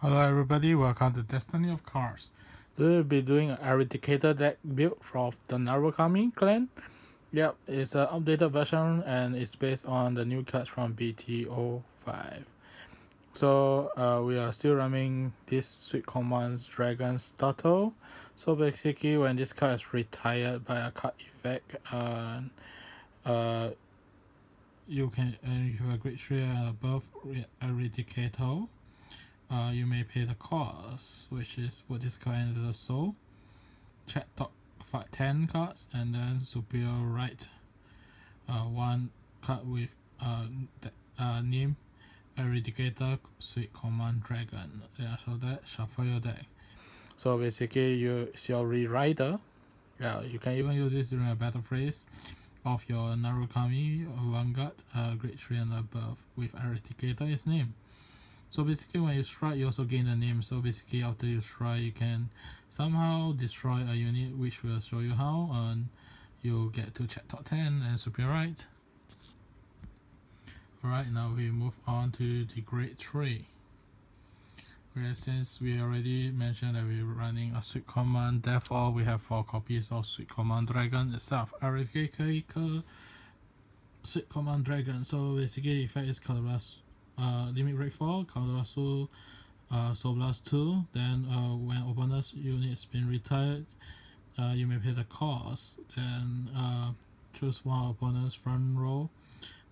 Hello everybody, welcome to Destiny of Cards. Today we'll be doing an Eradicator deck build from the Narukami clan. Yep, it's an updated version and it's based on the new cards from BTO5. So we are still running this Sweet Commands Dragon Startle. So basically when this card is retired by a card effect, uh, you have a grade 3 and above Eradicator. You may pay the cost, which is put this card into the soul, check top 10 cards, and then superior right one card with name Eradicator Sweet Command Dragon. Yeah, so that shuffle your deck. So basically, it's your rewriter. Yeah, you can even use this during a battle phase of your Narukami or Vanguard, grade 3 and above, with Eradicator is name. So basically when you strike, you also gain a name. So basically after you strike, you can somehow destroy a unit, which will show you how, and you'll get to check top 10 and superior right. Alright, now we move on to the grade 3. Okay, since we already mentioned that we're running a Sweet Command, therefore we have 4 copies of Sweet Command Dragon itself. Eradicator Sweet Command Dragon. So basically the effect is colorless. Limit rate 4, colorless 2, Soul Blast 2. Then when opponent's unit has been retired, you may pay the cost. Then choose one opponent's front row,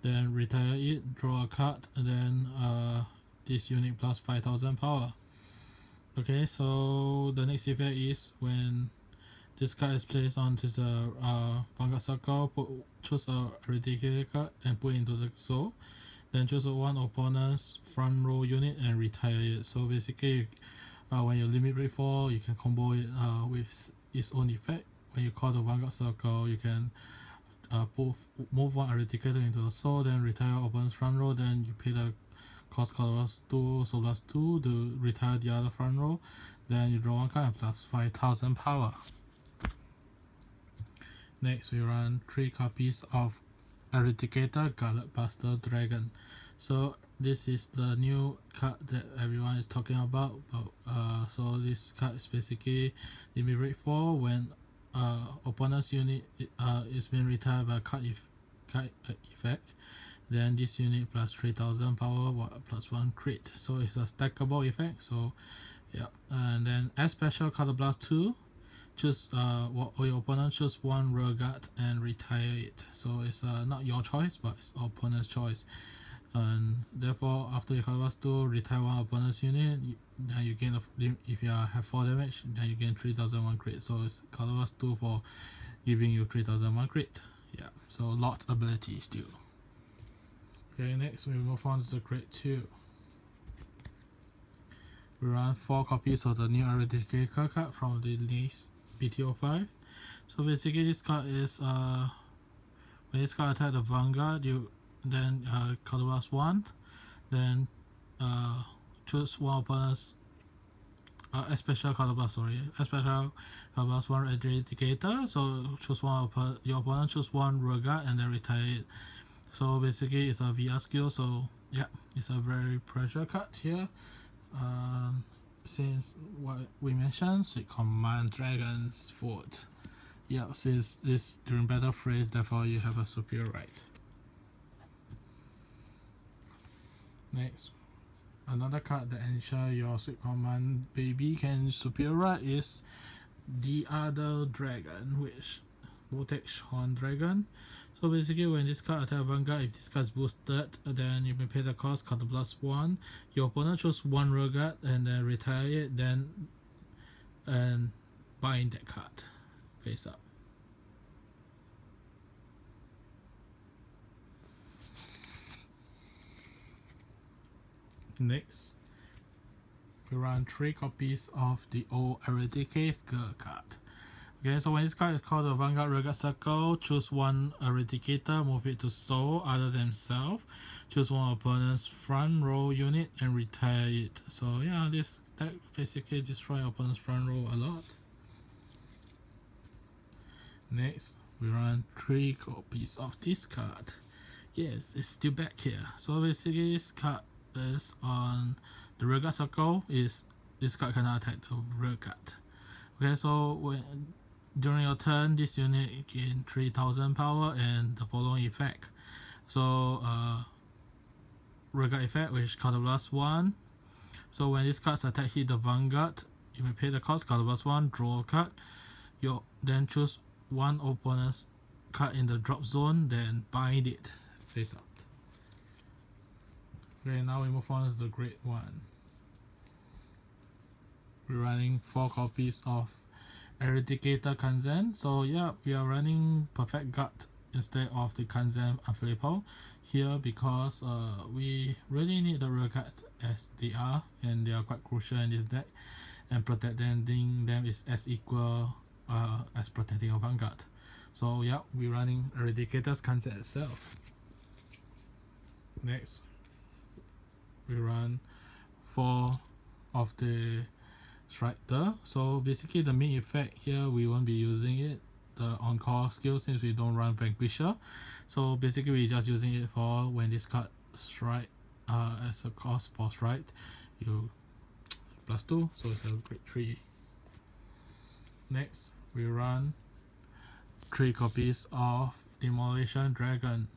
then retire it, draw a card, and then this unit plus 5000 power. Okay, so the next effect is when this card is placed onto the Vanguard circle, choose a Eradicator card and put it into the soul. Then choose one opponent's front row unit and retire it. So basically, when you limit rate 4, you can combo it with its own effect. When you call the Vanguard circle, you can move one Eradicator into the soul, then retire opponent's front row, then you pay the cost colors 2, Soul Blast 2 to retire the other front row, then you draw one card and plus 5000 power. Next, we run 3 copies of Eradicator Gullet Buster Dragon. So this is the new card that everyone is talking about. So this card is basically limit rate 4 when opponent's unit is being retired by card effect. Then this unit plus 3000 power plus 1 crit. So it's a stackable effect. So yeah, and then as special Color Blast 2. Choose your opponent choose one rear guard and retire it. So it's not your choice, but it's opponent's choice. And therefore, after you colorless 2, retire one opponent's unit. Then you gain if you have 4 damage, then you gain 3001 crit. So it's colorless 2 for giving you 3001 crit. Yeah, so lot ability still. Okay, next we move on to the grade 2. We run 4 copies of the new Eradicator card from the list BTO5. So basically this card is when this card attack the Vanguard, you then color blast 1, then choose one opponent's special color blast, special color blast 1 Eradicator. So choose one your opponent choose one rear guard and then retire it. So basically it's a VR skill, so yeah, it's a very pressure card here. Since what we mentioned, Sweet Command Dragon's Foot. Yeah, since this during battle phase, therefore you have a superior right. Next, another card that ensure your Sweet Command baby can superior right is the other dragon, which Vortex Horn Dragon. So basically when this card attack Vanguard, if this card is boosted, then you may pay the cost, counter plus 1. Your opponent choose one rear guard and then retire it, then and bind that card face up. Next, we run 3 copies of the old Eradicator card. Okay, so when this card is called the Vanguard Regal Circle, choose one Eradicator, move it to soul other than self. Choose one opponent's front row unit and retire it. So yeah, this deck basically destroy opponent's front row a lot. Next, we run 3 copies of this card. Yes, it's still back here. So basically this card is on the rear guard circle is this card cannot attack the rear guard. Okay, so during your turn, this unit gain 3000 power and the following effect. So rear guard effect, which counterblast 1. So when this card attack hit the Vanguard, you may pay the cost, counterblast 1, draw a card. You then choose one opponent's card in the drop zone, then bind it face up. Okay, now we move on to the grade 1. We're running 4 copies of Eradicator Kanzen. So yeah, we are running Perfect Guard instead of the Kanzen available here because we really need the rear guard as they are, and they are quite crucial in this deck, and protecting them is as equal as protecting a Vanguard. So yeah, we're running Eradicator's Kanzen itself. Next, we run 4 of the Strider. So basically the main effect here, we won't be using it, the on-call skill, since we don't run Vanquisher. So basically we're just using it for when this card strike as a cost for strike, you +2, so it's a grade 3. Next, we run 3 copies of Demolition Dragon.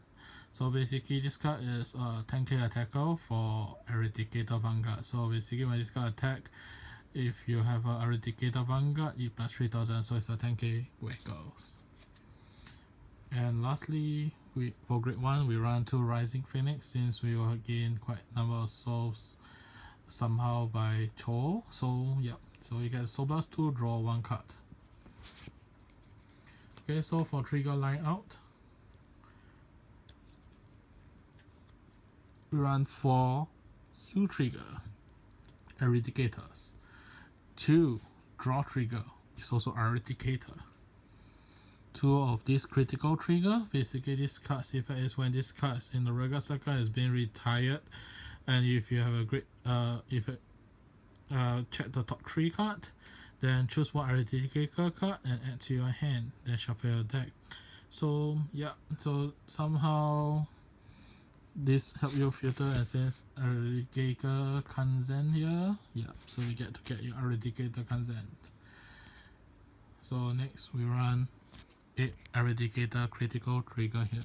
So basically this card is a 10k attacker for Eradicator Vanguard. So basically when this card attack, if you have a Eradicator Vanguard, you plus 3000, so it's a 10k vehicles. And lastly, for grade 1, we run 2 Rising Phoenix, since we will gain quite a number of souls somehow by Cho. So yeah, so you get soul plus 2, draw 1 card. Okay, so for trigger line out, we run 4 Q trigger Eradicators. 2 draw trigger is also Eradicator. 2 of this critical trigger. Basically this card's effect is when this card in the regular circle is being retired, and if you have a great effect, check the top 3 card, then choose one Eradicator card and add to your hand, then shuffle your deck. So yeah, so somehow this help you filter and sense Eradicator Kanzen here. Yeah, so you get to get your Eradicator Kanzen. So next we run 8 Eradicator critical trigger here.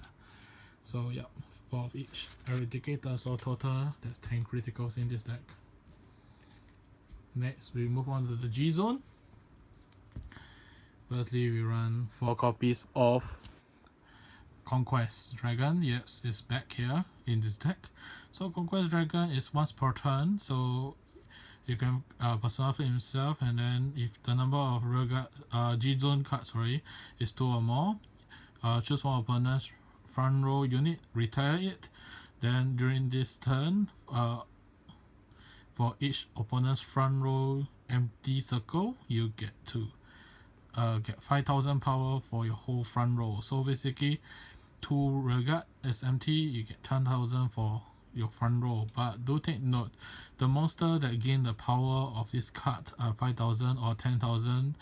So yeah, 4 of each Eradicator, so total that's 10 criticals in this deck. Next we move on to the G zone. Firstly we run 4 copies of Conquest Dragon. Yes, it's back here in this deck. So Conquest Dragon is once per turn, so you can personify himself, and then if the number of G zone cards is 2 or more, choose one opponent's front row unit, retire it. Then during this turn, for each opponent's front row empty circle, you get to get 5000 power for your whole front row. So basically 2 rear guard is empty, you get 10,000 for your front row. But do take note, the monster that gain the power of this card, 5000 or 10,000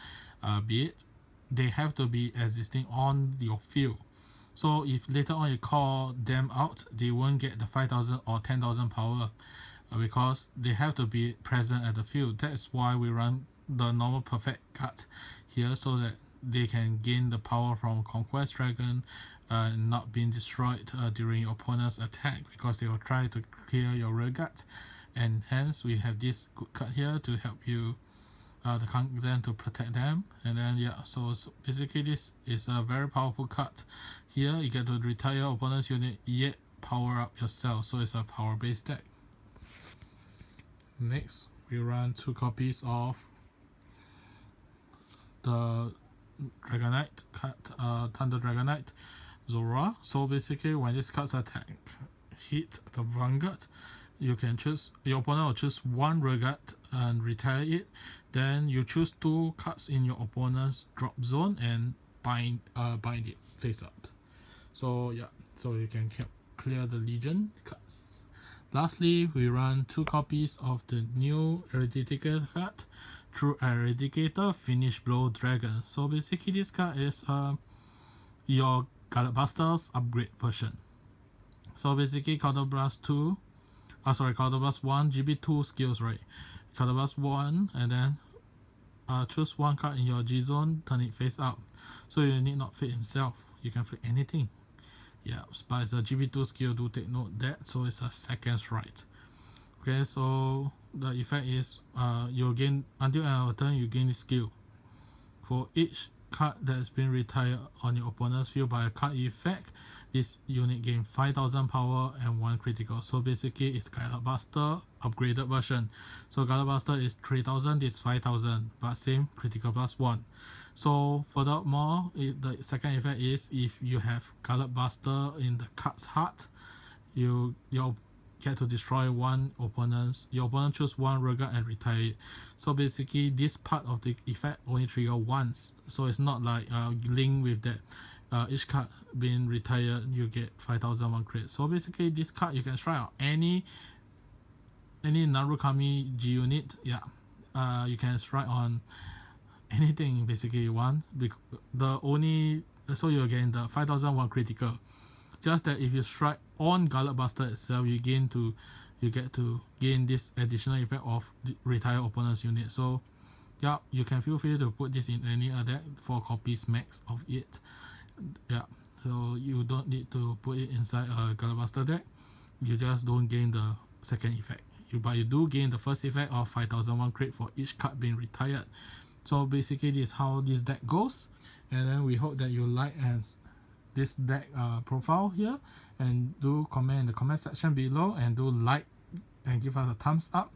be it, they have to be existing on your field. So if later on you call them out, they won't get the 5000 or 10,000 power because they have to be present at the field. That's why we run the normal perfect card here, so that they can gain the power from Conquest Dragon, not being destroyed during your opponent's attack, because they will try to clear your rear guard, and hence we have this good card here to help you, the Kanzen, to protect them. And then yeah, so basically this is a very powerful card. Here you get to retire opponent's unit yet power up yourself, so it's a power based deck. Next we run 2 copies of the Dragonite card, Thunder Dragonite Zora. So basically when this card's attack hit the Vanguard, you can choose, your opponent will choose 1 rear guard and retire it. Then you choose 2 cards in your opponent's drop zone and bind it face up. So yeah, so you can clear the Legion cards. Lastly, we run 2 copies of the new Eradicator card, True Eradicator Finish Blow Dragon. So basically this card is your Gallop Buster's upgrade version. So basically Counter Blast 2, Counterblast 1, GB2 skills, right? Counterblast 1, and then choose one card in your G zone, turn it face up. So you need not fit himself. You can fit anything. Yeah, but it's a GB2 skill, do take note that. So it's a second strike. Okay, so the effect is you gain until end of the turn you gain this skill. For each card that has been retired on your opponent's field by a card effect, this unit gain 5000 power and 1 critical. So basically it's Gallop Buster upgraded version. So Gallop Buster is 3000, this 5000, but same critical plus 1. So furthermore, the second effect is if you have Gallop Buster in the card's heart, you get to destroy your opponent choose one regal and retire it. So basically this part of the effect only trigger once, so it's not like link with that each card being retired you get 5001 crit. So basically this card you can try out any Narukami G unit. Yeah, you can strike on anything basically you want. So you're getting the 5001 critical. Just that if you strike on Gallop Buster itself, you get to gain this additional effect of retire opponent's unit. So yeah, you can feel free to put this in any other deck, 4 copies max of it. Yeah, so you don't need to put it inside a Gallop Buster deck. You just don't gain the second effect. But you do gain the first effect of 5001 crit for each card being retired. So basically this is how this deck goes, and then we hope that you like this deck profile here, and do comment in the comment section below, and do like and give us a thumbs up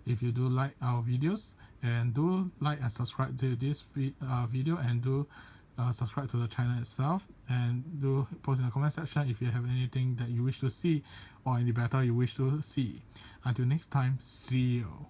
if you do like our videos, and do like and subscribe to this video, and do subscribe to the channel itself, and do post in the comment section if you have anything that you wish to see or any battle you wish to see. Until next time, see you.